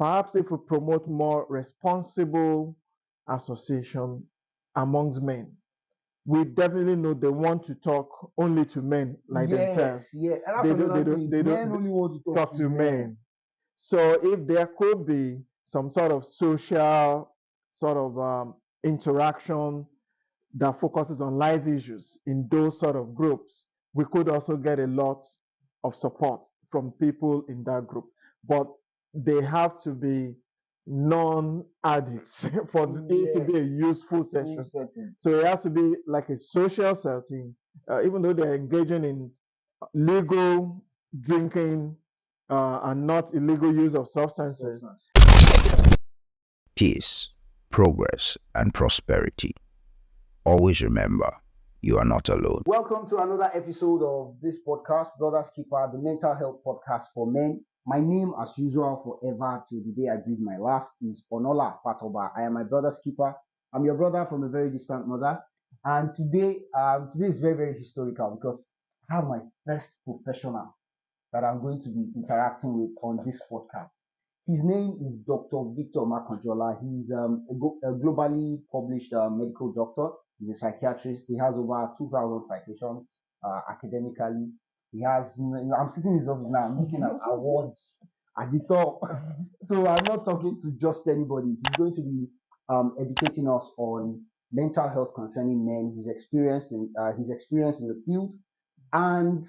Perhaps if we promote more responsible association amongst men, we definitely know they want to talk only to men like themselves. Yeah, and that's They don't, another they thing. don't, they Men don't only want to talk to men. So if there could be some sort of social sort of interaction that focuses on life issues in those sort of groups, we could also get a lot of support from people in that group. But they have to be non-addicts for it to be a useful session. So it has to be like a social setting, even though they're engaging in legal drinking and not illegal use of substances. Peace, progress, and prosperity. Always remember, you are not alone. Welcome to another episode of this podcast, Brothers Keeper, the mental health podcast for men. My name, as usual, forever till the day I breathe my last, is Onola Patoba. I am my brother's keeper. I'm your brother from a very distant mother. And today is very, very historical because I have my first professional that I'm going to be interacting with on this podcast. His name is Dr. Victor Makanjuola. He's a globally published medical doctor. He's a psychiatrist. He has over 2,000 citations academically. He has, I'm sitting in his office now, I'm looking at awards at the top. So I'm not talking to just anybody. He's going to be educating us on mental health concerning men, his experience in the field, and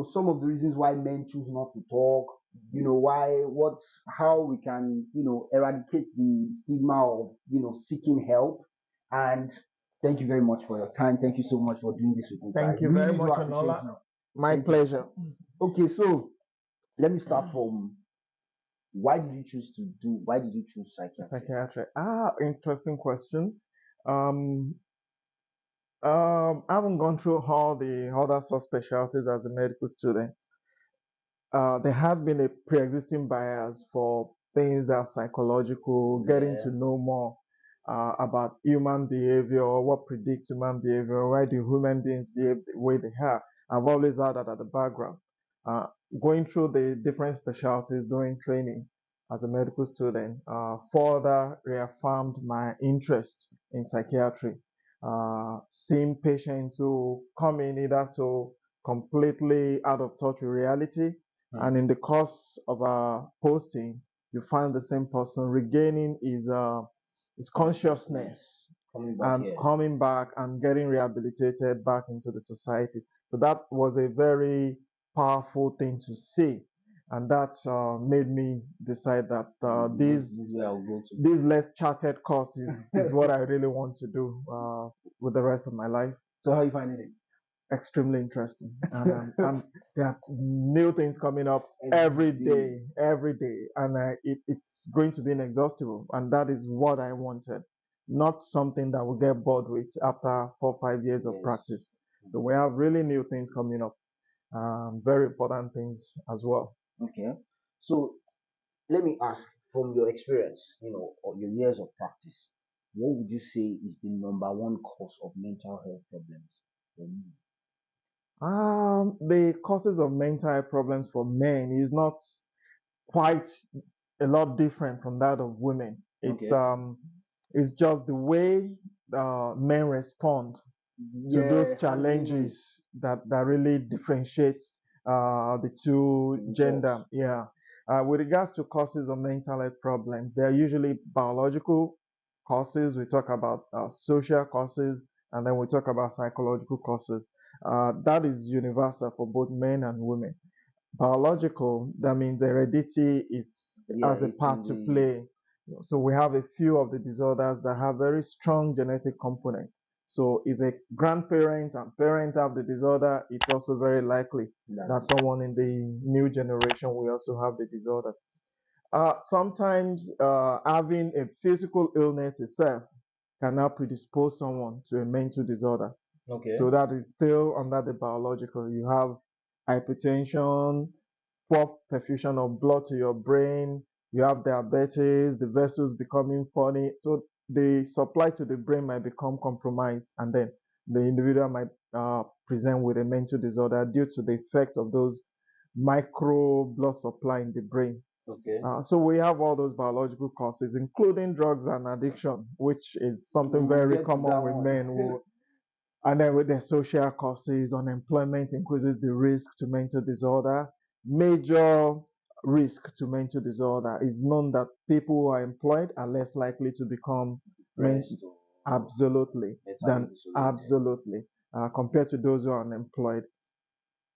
some of the reasons why men choose not to talk, how we can eradicate the stigma of seeking help. And thank you very much for your time. Thank you so much for doing this with me. Thank you very much, Anola. My pleasure. Okay, so let me start from why did you choose psychiatry? Interesting question. I haven't gone through all the other subspecialties as a medical student. There has been a pre-existing bias for things that are psychological, getting to know more about human behavior, what predicts human behavior, why do human beings behave the way they have. I've always had that at the background. Going through the different specialties during training as a medical student further reaffirmed my interest in psychiatry. Seeing patients who come in either to completely out of touch with reality, and in the course of posting, you find the same person regaining his consciousness coming back and getting rehabilitated back into the society. So that was a very powerful thing to see. And that made me decide that these less charted courses is what I really want to do with the rest of my life. So how are you finding it? Extremely interesting. And there are new things coming up every day, and it's going to be inexhaustible. And that is what I wanted, not something that will get bored with after 4 or 5 years of practice. So we have really new things coming up, very important things as well. Okay, so let me ask, from your experience, or your years of practice, what would you say is the number one cause of mental health problems for you? The causes of mental health problems for men is not quite a lot different from that of women. It's just the way men respond to those challenges that really differentiates the two gender. Yeah. With regards to causes of mental health problems, they are usually biological causes. We talk about social causes, and then we talk about psychological causes. That is universal for both men and women. Biological, that means heredity has a part to play. So we have a few of the disorders that have very strong genetic component. So if a grandparent and parent have the disorder, it's also very likely that someone in the new generation will also have the disorder. Sometimes having a physical illness itself can now predispose someone to a mental disorder. Okay. So that is still under the biological. You have hypertension, poor perfusion of blood to your brain, you have diabetes, the vessels becoming funny. So the supply to the brain might become compromised, and then the individual might present with a mental disorder due to the effect of those micro blood supply in the brain. Okay. So we have all those biological causes, including drugs and addiction, which is something We'll very get to common that with one. men. And then with the social causes, unemployment increases the risk to mental disorder. Major risk to mental disorder is known that people who are employed are less likely to become Depressed or absolutely mentally disoriented. absolutely compared to those who are unemployed.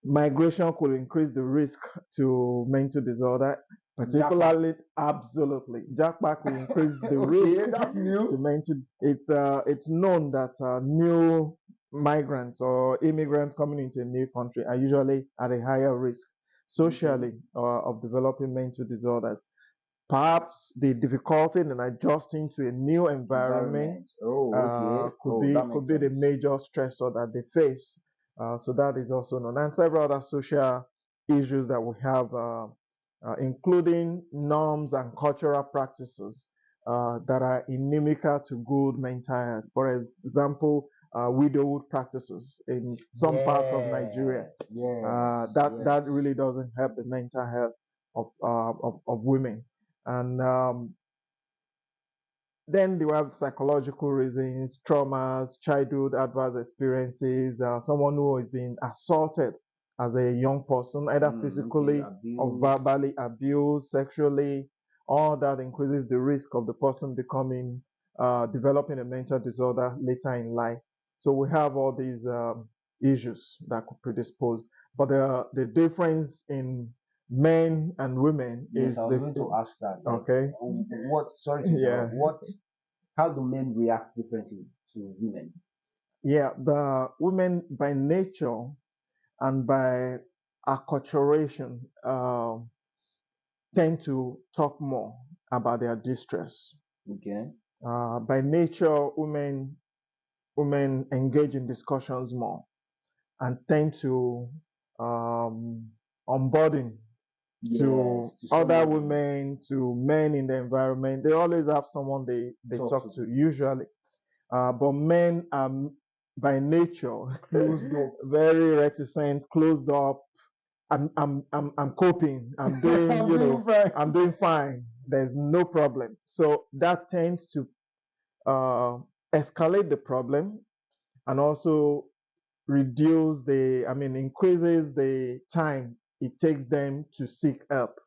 Migration could increase the risk to mental disorder, particularly absolutely. Jackpot could increase the risk Okay, that's new. to mental. It's known that new migrants or immigrants coming into a new country are usually at a higher risk socially of developing mental disorders. Perhaps the difficulty in adjusting to a new environment Oh, okay. That could makes be the sense. major stressor that they face. So that is also known, and several other social issues that we have, including norms and cultural practices that are inimical to good mental health. For example, widowhood practices in some parts of Nigeria. That really doesn't help the mental health of women. And then they have psychological reasons, traumas, childhood adverse experiences, someone who is being assaulted as a young person, either physically or verbally abused, sexually. All that increases the risk of the person developing a mental disorder later in life. So we have all these issues that could predispose. But the difference in men and women Yes, is I was going to ask that. okay. Sorry to interrupt. How do men react differently to women? Yeah, the women by nature and by acculturation tend to talk more about their distress. Okay. By nature, women engage in discussions more and tend to unburden to other women, to men in the environment. They always have someone they talk to, usually. But men are by nature very reticent, closed up. I'm coping. I'm doing, I'm doing fine. There's no problem. So that tends to escalate the problem and also increases the time it takes them to seek help.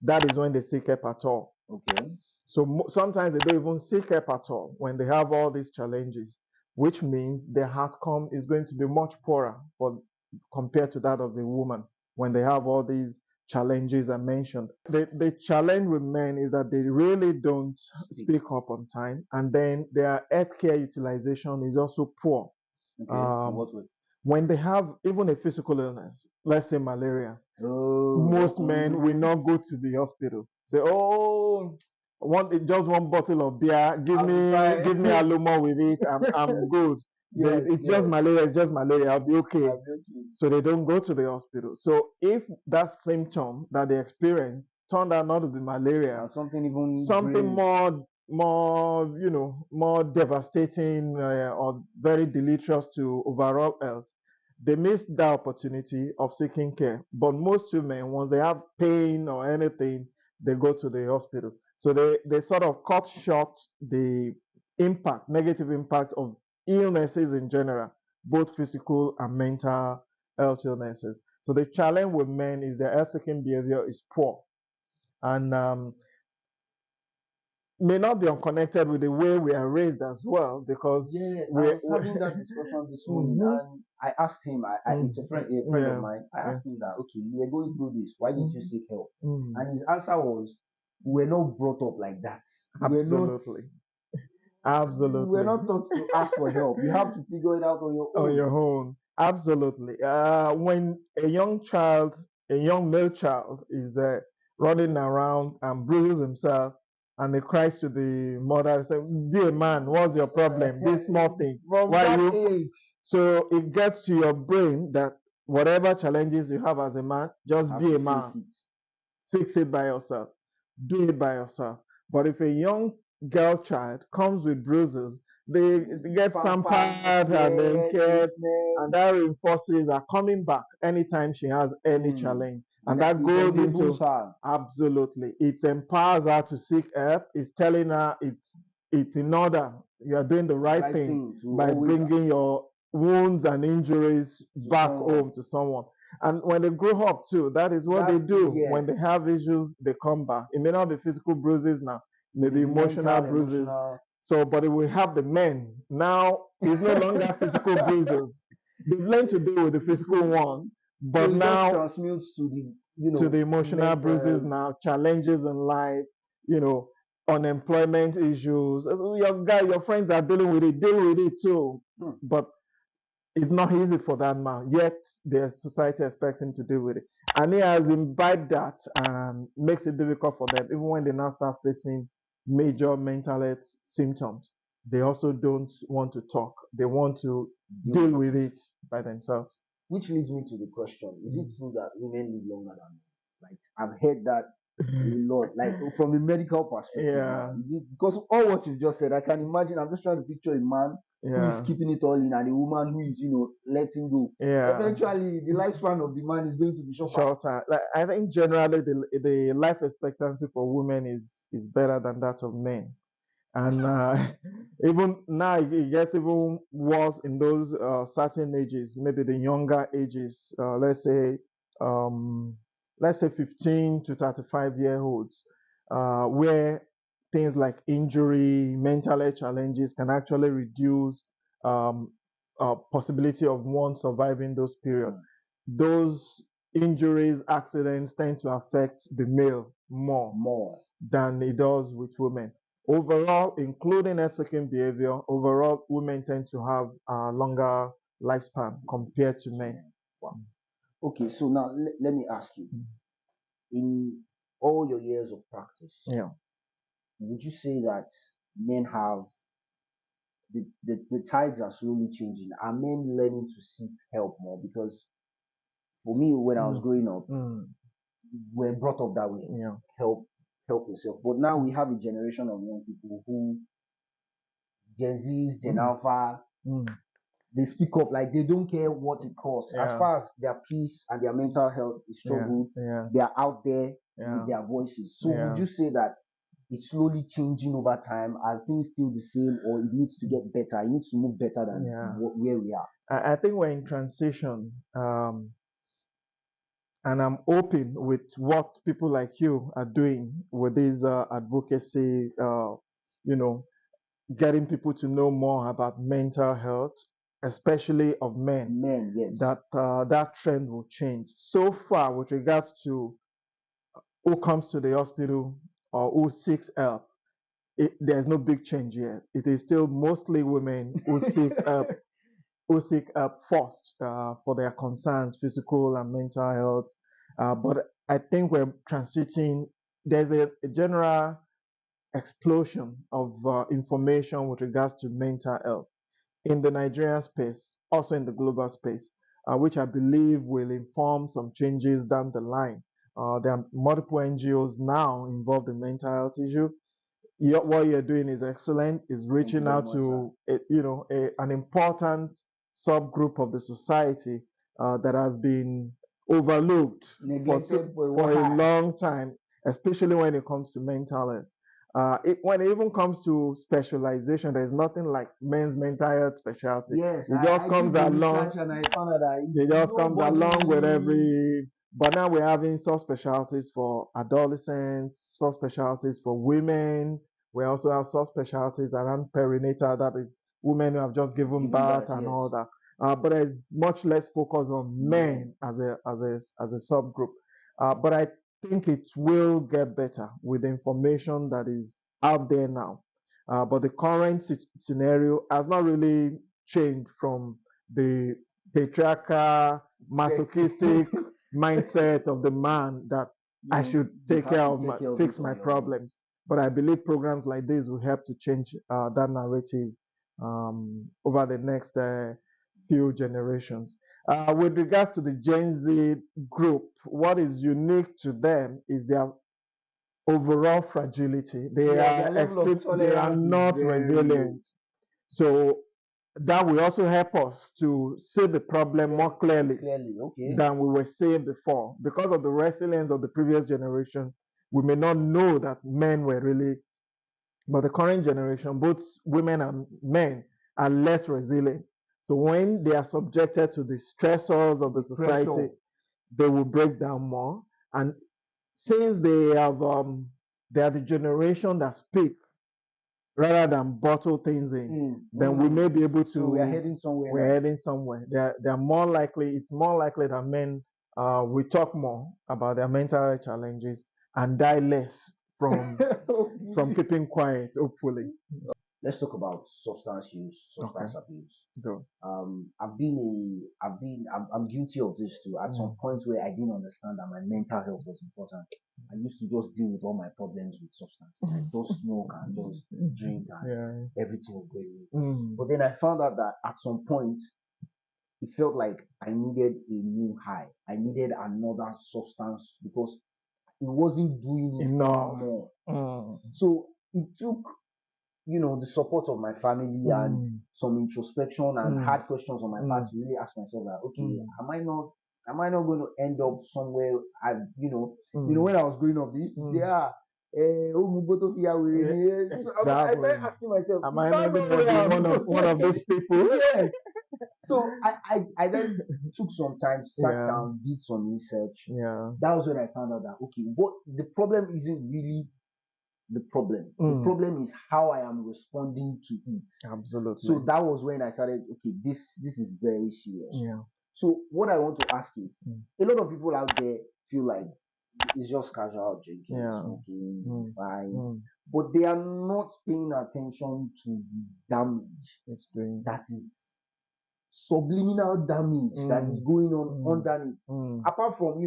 That is when they seek help at all. Okay. So sometimes they don't even seek help at all when they have all these challenges, which means their outcome is going to be much poorer compared to that of the woman when they have all these challenges I mentioned. The challenge with men is that they really don't speak up on time, and then their healthcare utilization is also poor. What way? When they have even a physical illness, let's say malaria, most men will not go to the hospital. Say, oh, just one bottle of beer. Give me Alumo with it. I'm good. It's just malaria. It's just malaria. I'll be okay. So they don't go to the hospital. So if that symptom that they experience turned out not to be malaria, And something more devastating or very deleterious to overall health, they miss that opportunity of seeking care. But most women, once they have pain or anything, they go to the hospital. So they sort of cut short the negative impact of illnesses in general, both physical and mental health illnesses. So the challenge with men is their health seeking behavior is poor. And may not be unconnected with the way we are raised as well, because I was having that discussion this morning, and I asked him. It's a friend of mine. I asked him that, okay, you were going through this. Why didn't you seek help? And his answer was, "We're not brought up like that. Absolutely. Absolutely. We're not taught to ask for help. You have to figure it out on your own." On your own. Absolutely. When a young male child is running around and bruises himself, and he cries to the mother and says, "Dear man, what's your problem? This small thing." From Why that you? age. So it gets to your brain that whatever challenges you have as a man, just be a man. Fix it by yourself. Do it by yourself. But if a young girl child comes with bruises, they get pampered and then cared, and that reinforces her coming back anytime she has any challenge. And that goes into her. absolutely. It empowers her to seek help. It's telling her it's in order. You are doing the right thing by bringing your wounds and injuries back home to someone. And when they grow up too, that is what they do. Yes. When they have issues, they come back. It may not be physical bruises now, maybe emotional bruises. So, but it will help the men. Now, it's no longer physical bruises. They've learned to deal with the physical one, but so it now transmutes to the to the emotional bruises now, challenges in life, unemployment issues. Your friends are dealing with it, deal with it too. But it's not easy for that man. Yet the society expects him to deal with it. And he has imbibed that and makes it difficult for them, even when they now start facing major mental health symptoms. They also don't want to talk. They want to deal with it by themselves. Which leads me to the question: is it true that women live longer than men? Like I've heard that a lot, like from a medical perspective. Yeah. Is it because all what you've just said? I can imagine. I'm just trying to picture a man who is keeping it all in, and a woman who is, letting go. Yeah. Eventually, the lifespan of the man is going to be shorter. Like I think generally the life expectancy for women is better than that of men. And even now, it gets even worse in those certain ages, maybe the younger ages. Let's say 15 to 35-year-olds, where things like injury, mental health challenges can actually reduce possibility of one surviving those periods. Those injuries, accidents tend to affect the male more than it does with women. Overall, including health-seeking behavior, overall, women tend to have a longer lifespan compared to men. Wow. Okay, so now let me ask you, in all your years of practice, would you say that men have the tides are slowly changing? Are men learning to seek help more? Because for me, when I was growing up, we're brought up that way. Help yourself. But now we have a generation of young people who Gen Zs, Gen Alpha, they speak up like they don't care what it costs. As far as their peace and their mental health is struggled, they are out there with their voices. So would you say that it's slowly changing over time? Are things still the same, or it needs to get better? It needs to move better than where we are? I think we're in transition. And I'm hoping with what people like you are doing with this advocacy, getting people to know more about mental health, especially of men. Men, yes. That trend will change. So far, with regards to who comes to the hospital or who seeks help, there's no big change yet. It is still mostly women who seek help, first for their concerns, physical and mental health. But I think we're transiting. There's a general explosion of information with regards to mental health in the Nigerian space, also in the global space, which I believe will inform some changes down the line. There are multiple NGOs now involved in mental health issue. What you're doing is excellent. Is reaching out to an important subgroup of the society that has been overlooked for a long time, especially when it comes to mental health. When it even comes to specialization, there's nothing like men's mental health specialty. Yes, it just comes along. It just comes along with every. But now we're having subspecialties for adolescents, subspecialties for women. We also have subspecialties around perinatal, that is women who have just given birth and all that. But there's much less focus on men as a subgroup. But I think it will get better with the information that is out there now. But the current scenario has not really changed from the patriarchal, masochistic mindset of the man that I should fix my problems. But I believe programs like this will help to change that narrative over the next few generations. With regards to the Gen Z group, what is unique to them is their overall fragility. They are not resilient. So that will also help us to see the problem more clearly Okay. than we were seeing before. Because of the resilience of the previous generation, we may not know that men were really, but the current generation, both women and men, are less resilient. So when they are subjected to the stressors of the society, Pressure. they will break down more. And since they are the generation that speak rather than bottle things in, then we may be able to. So we are heading somewhere. We're heading somewhere. They're more likely. It's more likely that men we talk more about their mental health challenges and die less from keeping quiet. Hopefully. Let's talk about substance use, substance abuse. Go. I'm guilty of this too. At some point where I didn't understand that my mental health was important, I used to just deal with all my problems with substance. I just smoke and just drink and everything was going. But then I found out that at some point it felt like I needed a new high. I needed another substance because it wasn't doing it anymore. So it took the support of my family and some introspection and hard questions on my part to really ask myself that, okay, am I not going to end up somewhere? When I was growing up, they used to say, So I started asking myself, am I not going to be one of those people? Yes. So I then took some time, sat down, did some research. Yeah. That was when I found out that, okay, what the problem isn't really the problem. The problem is how I am responding to it. Absolutely. So that was when I started, okay, this is very serious. Yeah. So what I want to ask is, a lot of people out there feel like it's just casual drinking, smoking, buying, but they are not paying attention to the damage it's doing. That is subliminal damage that is going on underneath. Apart from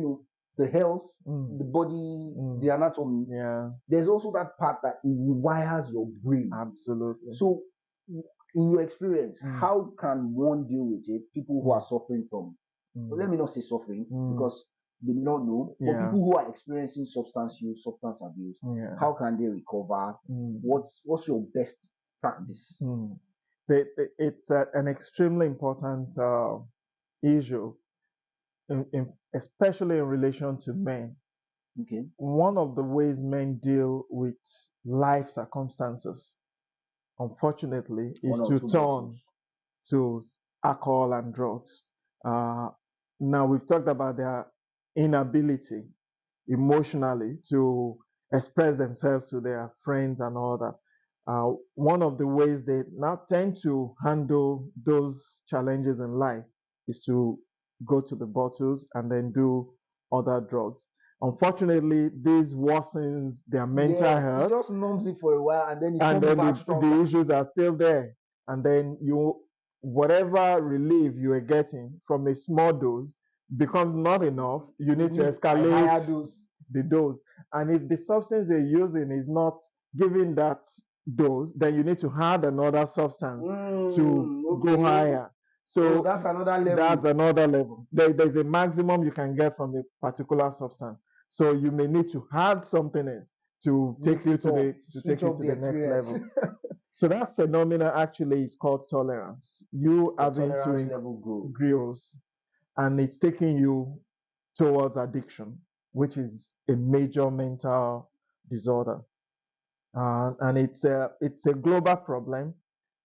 the health, the body, the anatomy. Yeah. There's also that part that it rewires your brain. Absolutely. So, in your experience, how can one deal with it? People who are suffering from, let me not say suffering because they may not know, but people who are experiencing substance use, substance abuse, how can they recover? What's your best practice? It's an extremely important issue, especially in relation to men. Okay. One of the ways men deal with life circumstances, unfortunately, is to turn to alcohol and drugs. Now, we've talked about their inability emotionally to express themselves to their friends and all that. One of the ways they now tend to handle those challenges in life is to go to the bottles and then do other drugs. Unfortunately, this worsens their mental health. It just numbs it for a while and then the issues are still there. And then whatever relief you are getting from a small dose becomes not enough. You need to escalate the dose. And if the substance you're using is not giving that dose, then you need to add another substance to go higher. So that's another level. That's another level. There's a maximum you can get from a particular substance. So you may need to add something else to take you to the next level. So that phenomena actually is called tolerance. You having to grows, and it's taking you towards addiction, which is a major mental disorder, and it's a global problem.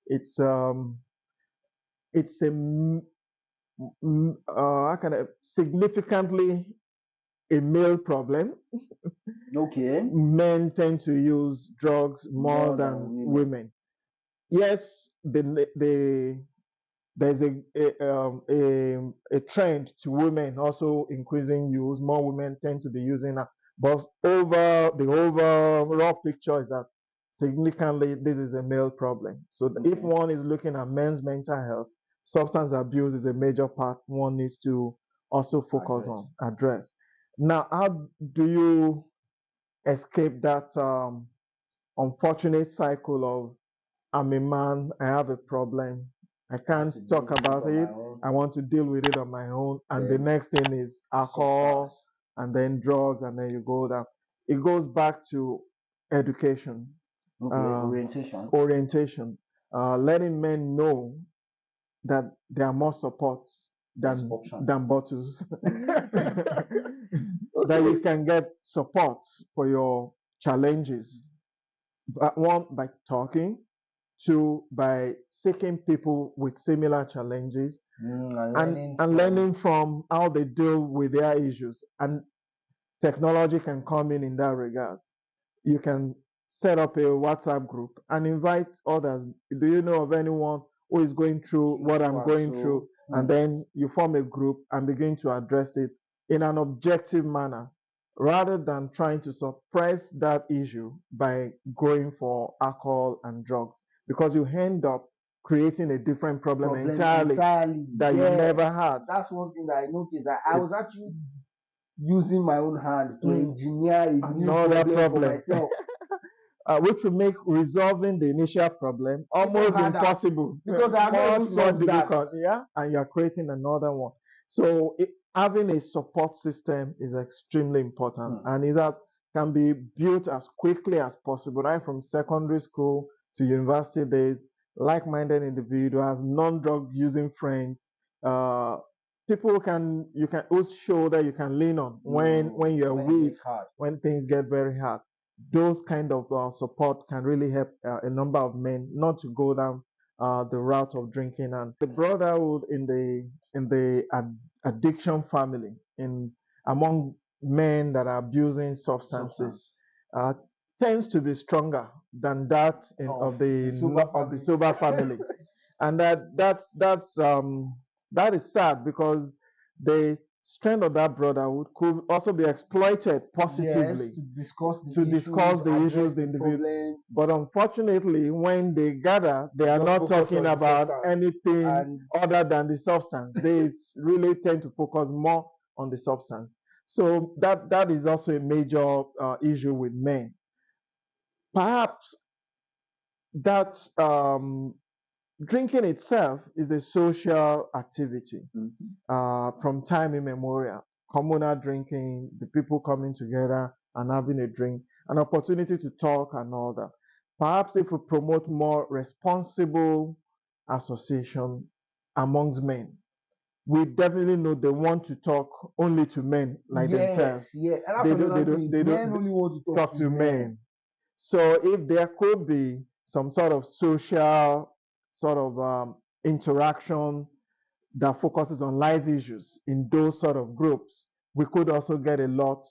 It's significantly a male problem. Okay. Men tend to use drugs more than women. Yes, there's a trend to women also increasing use. More women tend to be using that. But the overall picture is that significantly this is a male problem. So if one is looking at men's mental health, substance abuse is a major part one needs to also focus on, address. Now, how do you escape that unfortunate cycle of I'm a man, I have a problem, I can't talk about it, I want to deal with it on my own, and the next thing is alcohol, and then drugs, and then you go down. It goes back to education, orientation, letting men know that there are more supports than bottles. That you can get support for your challenges. One, by talking. Two, by seeking people with similar challenges and learning from how they deal with their issues. And technology can come in that regard. You can set up a WhatsApp group and invite others. Do you know of anyone who is going through what I'm going through? And then you form a group and begin to address it in an objective manner rather than trying to suppress that issue by going for alcohol and drugs, because you end up creating a different problem entirely that you never had. That's one thing that I noticed, that I was actually using my own hand to engineer a new problem for myself. Which will make resolving the initial problem almost impossible, because I'm not so difficult. Yeah, and you're creating another one. So having a support system is extremely important, and it can be built as quickly as possible, right from secondary school to university days. Like-minded individuals, non-drug using friends, people whose shoulder you can lean on when you're weak, when things get very hard. Those kind of support can really help a number of men not to go down the route of drinking. And the brotherhood in the addiction family, in among men that are abusing substances, tends to be stronger than that of the sober family. And that is sad, because the strength of that brotherhood could also be exploited positively, to discuss the issues, the individual. But unfortunately, when they gather, they are not talking about anything other than the substance. They really tend to focus more on the substance. So that is also a major issue with men. Perhaps that drinking itself is a social activity from time immemorial. Communal drinking, the people coming together and having a drink, an opportunity to talk and all that. Perhaps if we promote more responsible association amongst men, we definitely know they want to talk only to men like themselves. Yeah, they don't only want to talk to men. So if there could be some sort of social sort of interaction that focuses on life issues in those sort of groups, we could also get a lot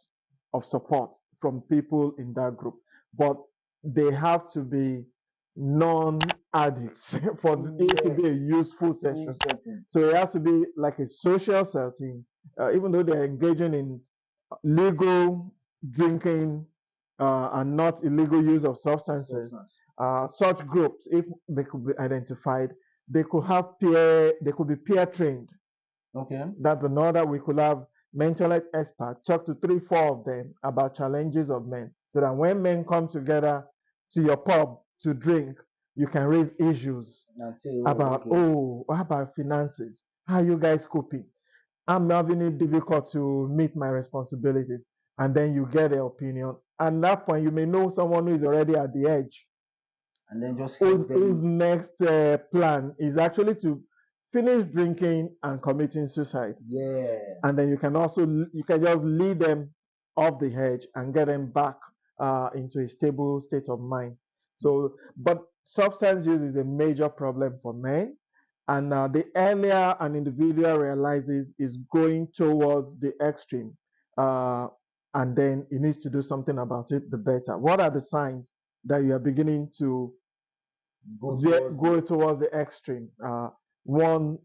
of support from people in that group. But they have to be non-addicts for it to be a useful session. So it has to be like a social setting, even though they're engaging in legal drinking and not illegal use of substances. Such groups, if they could be identified, they could be peer trained. Okay. That's another. We could have mental health experts talk to 3-4 of them about challenges of men, so that when men come together to your pub to drink, you can raise issues about, how about finances? How are you guys coping? I'm having it difficult to meet my responsibilities. And then you get their opinion. And at that point, you may know someone who is already at the edge, and then just whose next plan is actually to finish drinking and committing suicide. Yeah. And then you can just lead them off the edge and get them back into a stable state of mind. So, but substance use is a major problem for men. And the earlier an individual realizes is going towards the extreme, and then he needs to do something about it, the better. What are the signs that you are beginning to go towards the extreme? One,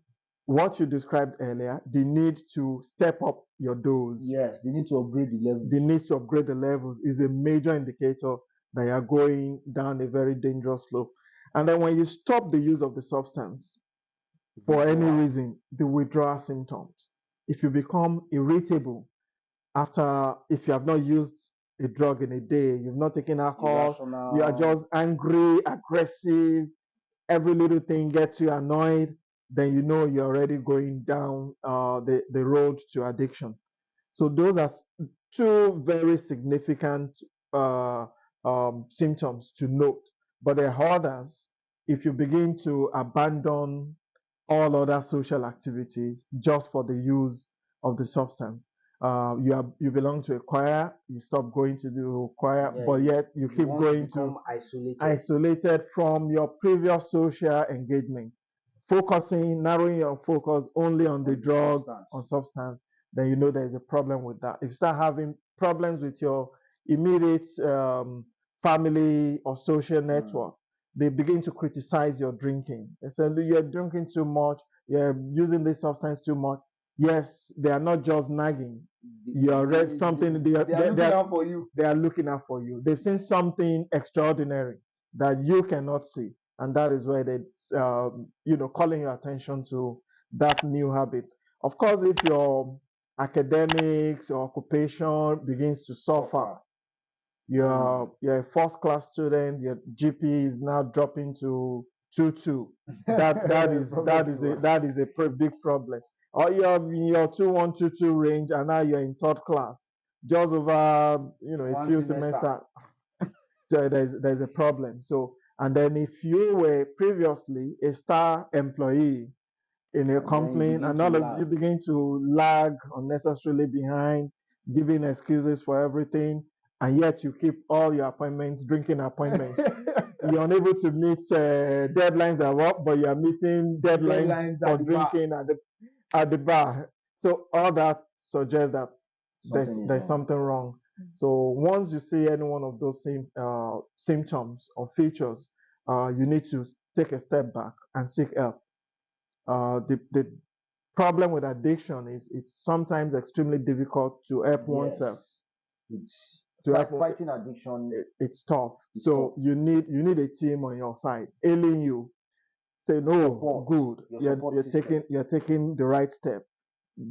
what you described earlier, the need to step up your dose. Yes, they need to upgrade the levels. The need to upgrade the levels is a major indicator that you are going down a very dangerous slope. And then when you stop the use of the substance, for any reason, the withdrawal symptoms. If you become irritable if you have not used a drug in a day, you've not taken alcohol, you are just angry, aggressive, every little thing gets you annoyed, then you know you're already going down the road to addiction. So those are two very significant symptoms to note. But there are others. If you begin to abandon all other social activities just for the use of the substance. You belong to a choir, you stop going to the choir, Yeah, but yet you you keep want to going become to isolated. isolated from your previous social engagement, focusing, narrowing your focus only on the On the drug, substance. on substance, then you know there's a problem with that. If you start having problems with your immediate family or social network, they begin to criticize your drinking. They say you're drinking too much, you're using this substance too much. Yes, they are not just nagging. You are read something. They are looking out for you. They are looking out for you. They've seen something extraordinary that you cannot see, and that is where they, calling your attention to that new habit. Of course, if your academics or occupation begins to suffer, you're a first class student, your GP is now dropping to 2.2. That is a big problem. Or you're in your 2.1, 2.2 range, and now you're in third class, just over a few semesters. So there's a problem. So, and then if you were previously a star employee in a company, and all of you begin to lag unnecessarily behind, giving excuses for everything, and yet you keep all your appointments, drinking appointments. You're unable to meet deadlines at work, but you're meeting deadlines for drinking at the bar. So all that suggests that there's something wrong. So once you see any one of those symptoms or features, you need to take a step back and seek help. The problem with addiction is it's sometimes extremely difficult to help oneself. It's To help fighting addiction. It's tough. So you need a team on your side, ailing you. Say no, Support. good. You're taking the right step.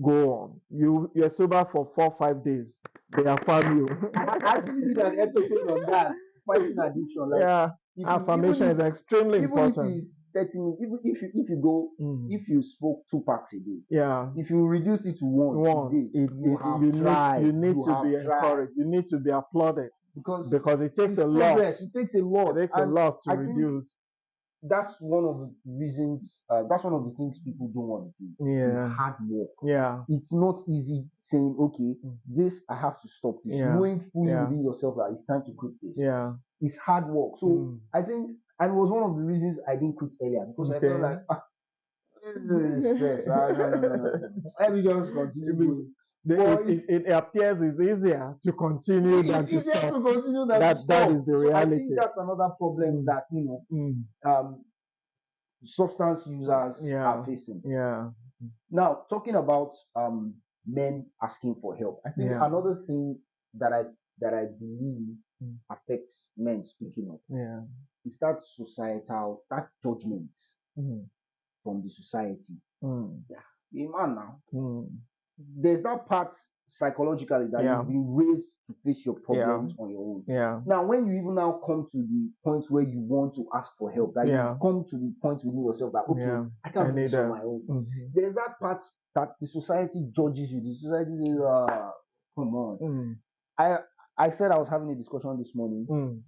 Go on. You're sober for 4-5 days. They affirm you. I actually did an episode on that, fighting addiction. Like, Yeah, affirmation is extremely important. Even if it's 30 minutes, even if you go, if you smoke 2 packs a day, yeah, if you reduce it to one today, you tried. You need to be encouraged. You need to be applauded because it takes a lot. It takes a lot. It takes a lot to reduce. That's one of the reasons. That's one of the things people don't want to do. Yeah, it's hard work. Yeah, it's not easy saying, okay, this I have to stop this. Knowing fully within yourself that it's time to quit this. Yeah, it's hard work. So I think, and it was one of the reasons I didn't quit earlier because I felt like stress. No. Let me just continue. It appears it's easier to continue than to stop. That is the reality. I think that's another problem that substance users are facing. Yeah. Now, talking about men asking for help, I think another thing that I believe affects men speaking up is that societal, that judgment from the society. Yeah, a man now. There's that part psychologically that you've been raised to face your problems on your own. Yeah. Now, when you even now come to the point where you want to ask for help, that you've come to the point within yourself that I can't do this on my own. There's that part that the society judges you. The society says, come on. I said I was having a discussion this morning.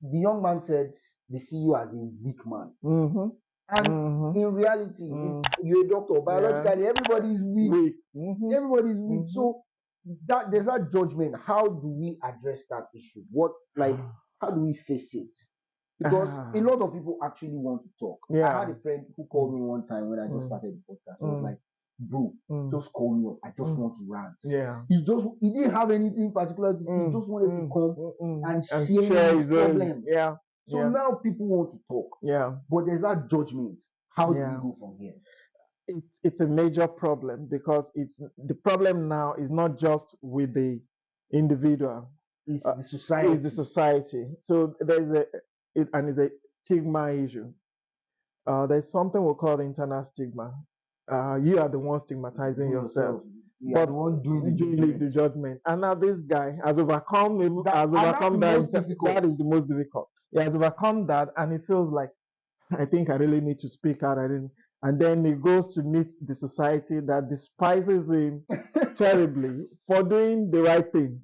The young man said they see you as a weak man. And in reality, you're a doctor. Biologically, everybody's weak. Everybody's weak. So that there's that judgment. How do we address that issue? How do we face it? Because a lot of people actually want to talk. I had a friend who called me one time when I just started the podcast. I was like, bro, just call me up. I just want to rant. Yeah. He didn't have anything particular. He just wanted to come and share his problems. Yeah. So now people want to talk. Yeah. But there's that judgment. How do we go from here? It's a major problem because the problem now is not just with the individual. It's the society. It's the society. So there's a stigma issue. There's something we call internal stigma. You are the one stigmatizing yourself. But the one doing the judgment. And now this guy has overcome that. That is the most difficult. He has overcome that, and he feels like, I think I really need to speak out. And then he goes to meet the society that despises him terribly for doing the right thing.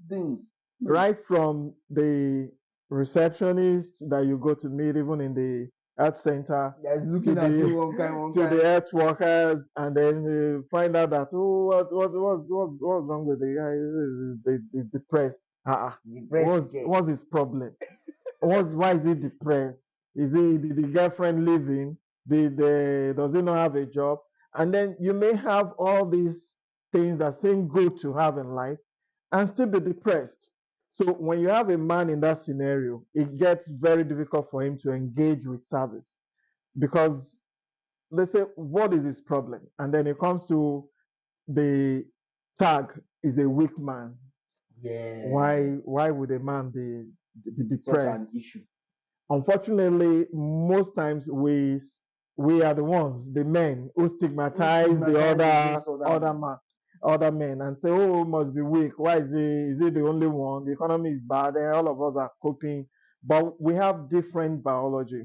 Right from the receptionist that you go to meet, even in the health center That's to looking at you the one kind. to the health workers, and then you find out that what's wrong with the guy? He's depressed. Depressed. What's his problem? Why is he depressed? Is he the girlfriend leaving? Does he not have a job? And then you may have all these things that seem good to have in life and still be depressed. So when you have a man in that scenario, it gets very difficult for him to engage with service because they say, what is his problem? And then it comes to the tag is a weak man. Yeah. Why would a man be depressed? Such an issue. Unfortunately, most times we are the ones, the men, who stigmatize the other men and say, oh, must be weak. Why is he the only one? The economy is bad and all of us are coping. But we have different biology.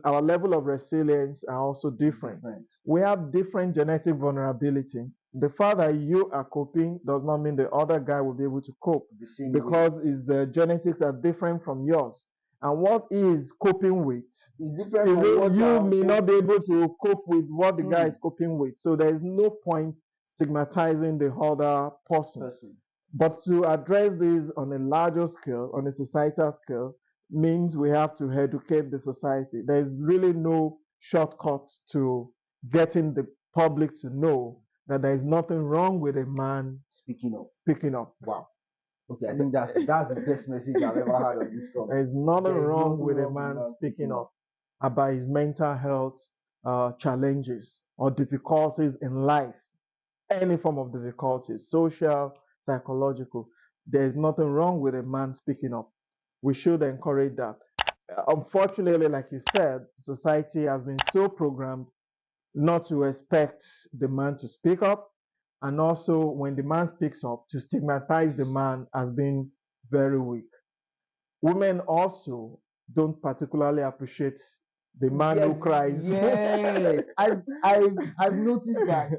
Our level of resilience are also different. We have different genetic vulnerability. The fact that you are coping does not mean the other guy will be able to cope because his genetics are different from yours. And what he is coping with is different from what you may not be able to cope with what the guy is coping with. So there is no point stigmatizing the other person. But to address this on a larger scale, on a societal scale, means we have to educate the society. There's really no shortcut to getting the public to know that there is nothing wrong with a man speaking up. Wow. Okay, I think that's the best message I've ever heard on this show. There's nothing wrong with a man speaking up about his mental health challenges or difficulties in life, any form of difficulties, social, psychological. There's nothing wrong with a man speaking up. We should encourage that. Unfortunately, like you said, society has been so programmed not to expect the man to speak up, and also when the man speaks up, to stigmatize the man as being very weak. Women also don't particularly appreciate the man who cries. Yes, I've noticed that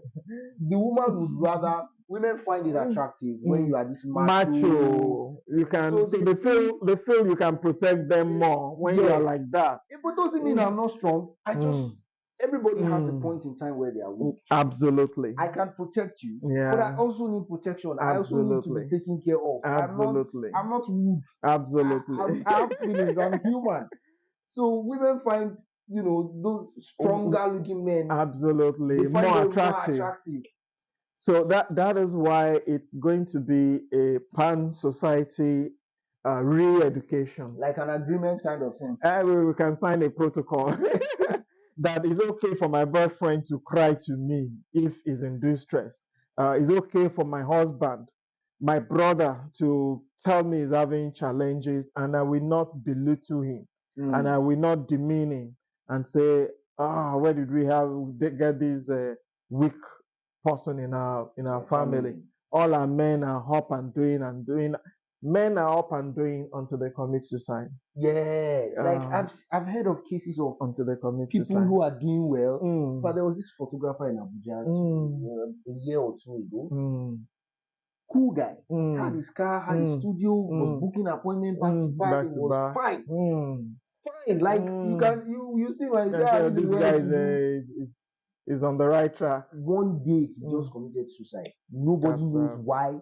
the woman would rather women find it attractive when you are this macho. You can they feel you can protect them more when you are like that. It doesn't mean I'm not strong. Everybody has a point in time where they are weak. Absolutely. I can protect you, but I also need protection. I also need to be taken care of. Absolutely. I'm not rude. Absolutely. I have feelings. I'm human. So women find, those stronger looking men. Absolutely. More attractive. So that is why it's going to be a pan society re-education. Like an agreement kind of thing. We can sign a protocol that it's okay for my boyfriend to cry to me if he's in distress. It's okay for my husband, my brother to tell me he's having challenges, and I will not belittle him, and I will not demean him and say, where did we get this weak person in our family? All our men are up and doing. Men are up and doing until they commit suicide. Yes, like I've heard of cases of until they commit people suicide. who are doing well. But there was this photographer in Abuja a year or two ago. Cool guy, had his car, had his studio, was booking appointment back to back. It was fine. Fine, like you see my this guy is on the right track. One day he just committed suicide. Nobody knows why.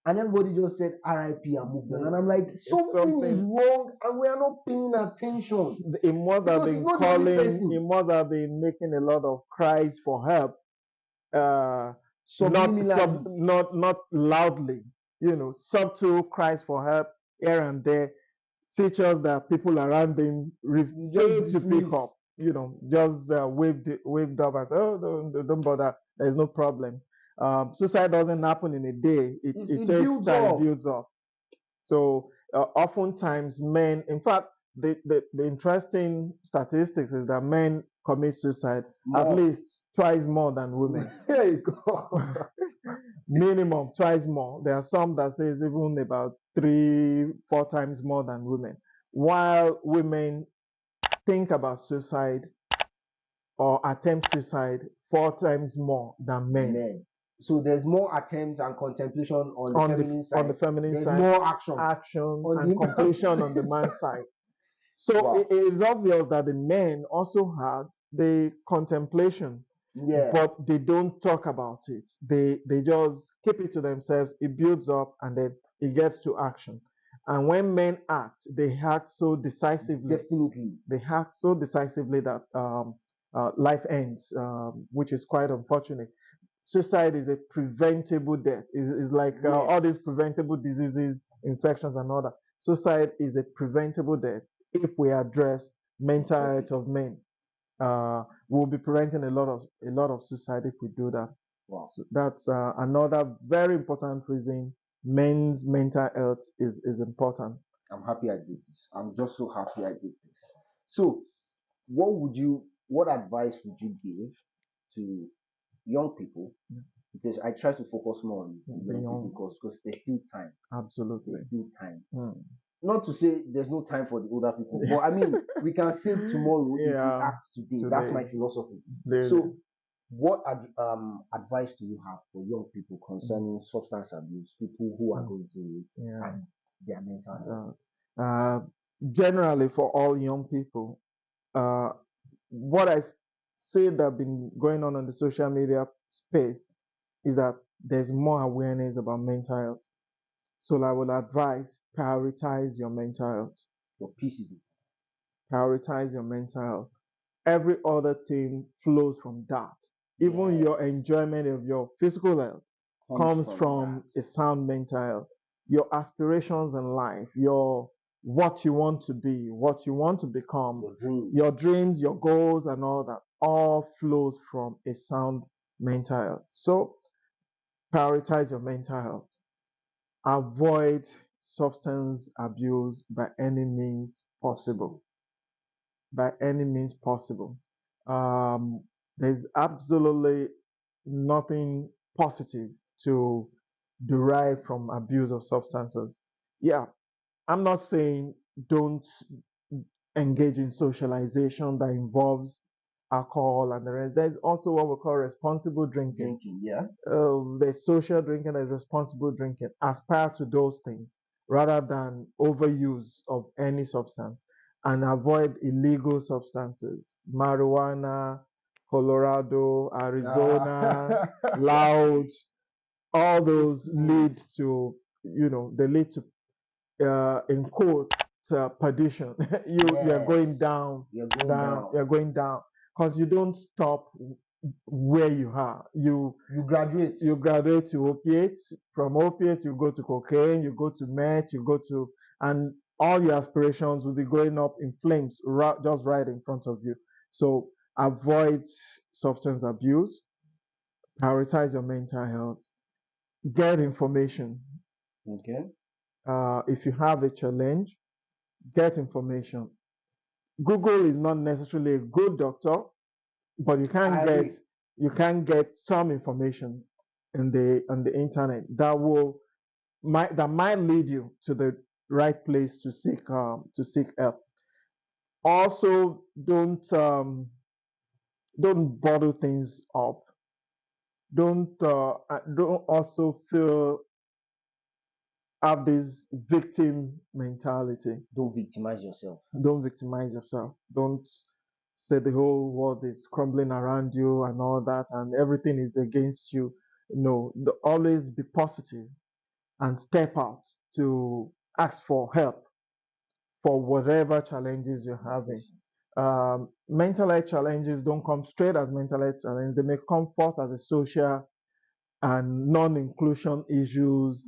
And everybody just said RIP and moved on. And I'm like, something is wrong and we are not paying attention. He must have been calling, he must have been making a lot of cries for help. Not loudly, subtle cries for help here and there, features that people around him refuse to pick up. Just waved up and say, oh, don't bother, there's no problem. Suicide doesn't happen in a day. It takes time, builds up. So oftentimes men, in fact, the interesting statistics is that men commit suicide at least twice more than women. There you go. Minimum twice more. There are some that says even about 3-4 times more than women. While women think about suicide or attempt suicide 4 times more than men. So there's more attempts and contemplation on the feminine side. On the feminine side. There's more action and completion on the man's side. So Wow. it is obvious that the men also had the contemplation, Yeah. but they don't talk about it. They just keep it to themselves. It builds up and then it gets to action. And when men act, they act so decisively. Definitely. They act so decisively that life ends, which is quite unfortunate. Suicide is a preventable death. It's like all these preventable diseases, infections, and all that. Suicide is a preventable death if we address mental health of men. We'll be preventing a lot of suicide if we do that. Wow. So that's another very important reason men's mental health is important. I'm happy I did this. I'm just so happy I did this. So, what advice would you give to young people? Because I try to focus more on the young people because there's still time. Absolutely. There's still time. Not to say there's no time for the older people, but I mean, we can save tomorrow if we act today. That's my philosophy. So, what advice do you have for young people concerning substance abuse, people who are going through it, and their mental health? Generally, for all young people, what I say that have been going on the social media space is that there's more awareness about mental health. So I will advise prioritize your mental health. Your peace is prioritize your mental health. Every other thing flows from that. Even your enjoyment of your physical health comes from a sound mental health. Your aspirations in life, your what you want to be, what you want to become, your dreams, your goals, and all that, all flows from a sound mental health. So prioritize your mental health. Avoid substance abuse by any means possible. By any means possible. There's absolutely nothing positive to derive from abuse of substances. Yeah, I'm not saying don't engage in socialization that involves alcohol and the rest. There's also what we call responsible drinking. There's social drinking, there's responsible drinking. Aspire to those things rather than overuse of any substance and avoid illegal substances. Marijuana, Colorado, Arizona, loud, all those lead to, they lead to in quote perdition. You're going down, you're going down because you don't stop where you are. You graduate. You graduate to opiates. From opiates, you go to cocaine. You go to meth. You go to and all your aspirations will be going up in flames just right in front of you. So avoid substance abuse. Prioritize your mental health. Get information. Okay. If you have a challenge, get information. Google is not necessarily a good doctor, but you can get some information in the on the internet that might lead you to the right place to seek help. Also, don't bottle things up. Don't also feel have this victim mentality. Don't victimize yourself. Don't victimize yourself. Don't say the whole world is crumbling around you and all that and everything is against you. No, always be positive and step out to ask for help for whatever challenges you're having. Mental health challenges don't come straight as mental health challenges. They may come first as a social and non-inclusion issues.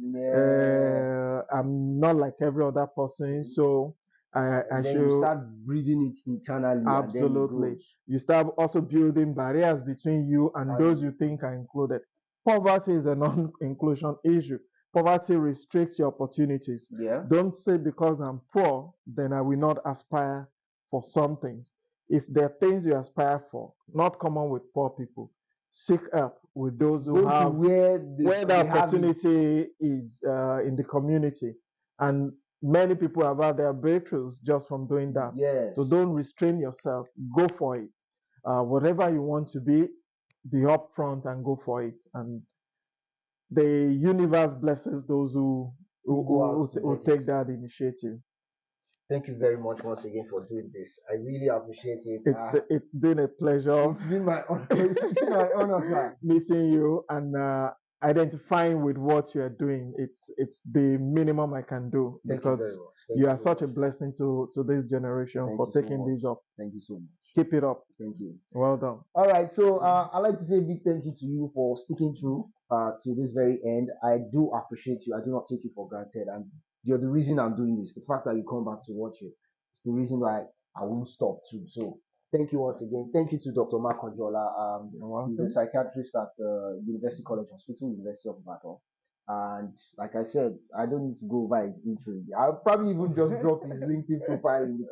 I'm not like every other person, so I should. You start breathing it internally. Absolutely. You start also building barriers between you and those you think are included. Poverty is a non-inclusion issue. Poverty restricts your opportunities. Don't say because I'm poor, then I will not aspire for some things. If there are things you aspire for, not common with poor people, seek help with those who have where the opportunity is in the community. And many people have had their breakthroughs just from doing that. So don't restrain yourself. Go for it. Whatever you want to be upfront and go for it. And the universe blesses those who take that initiative. Thank you very much once again for doing this. I really appreciate it. It's been a pleasure. It's been my honor. It's been my honor, sir. Meeting you and identifying with what you are doing. It's the minimum I can do Thank you because very much. you are such a blessing to this generation for taking this up. Thank you so much. Keep it up. Thank you. Well done. All right, so I'd like to say a big thank you to you for sticking through to this very end. I do appreciate you. I do not take you for granted, and you're the reason I'm doing this. The fact that you come back to watch it, it's the reason why I won't stop too. So thank you once again. Thank you to Dr. Makanjuola. He's a psychiatrist at the University College Hospital, University of Ibadan. And like I said, I don't need to go over his intro. I'll probably even just drop his LinkedIn profile in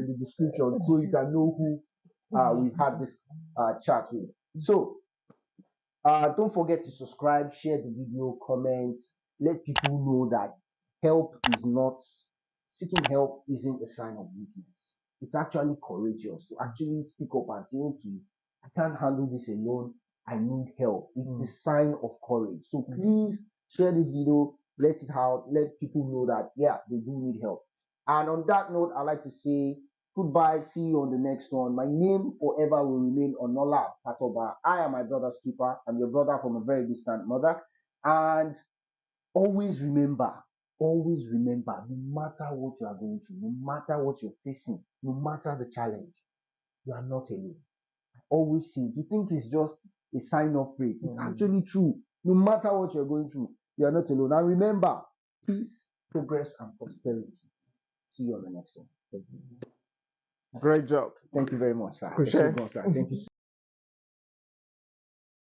the description so you can know who we've had this chat with. So don't forget to subscribe, share the video, comment, let people know that seeking help isn't a sign of weakness. It's actually courageous to actually speak up and say, okay, I can't handle this alone. I need help. It's a sign of courage. So please share this video, let it out, let people know that, yeah, they do need help. And on that note, I'd like to say goodbye. See you on the next one. My name forever will remain Onola Patoba. I am my brother's keeper. I'm your brother from a very distant mother. And always remember, no matter what you are going through, no matter what you're facing, no matter the challenge, you are not alone. I always say, you think it's just a sign of praise. It's actually true. No matter what you're going through, you are not alone. And remember, peace, progress, and prosperity. See you on the next one. Thank you. Great job. Thank you very much, sir. Appreciate. Thank you.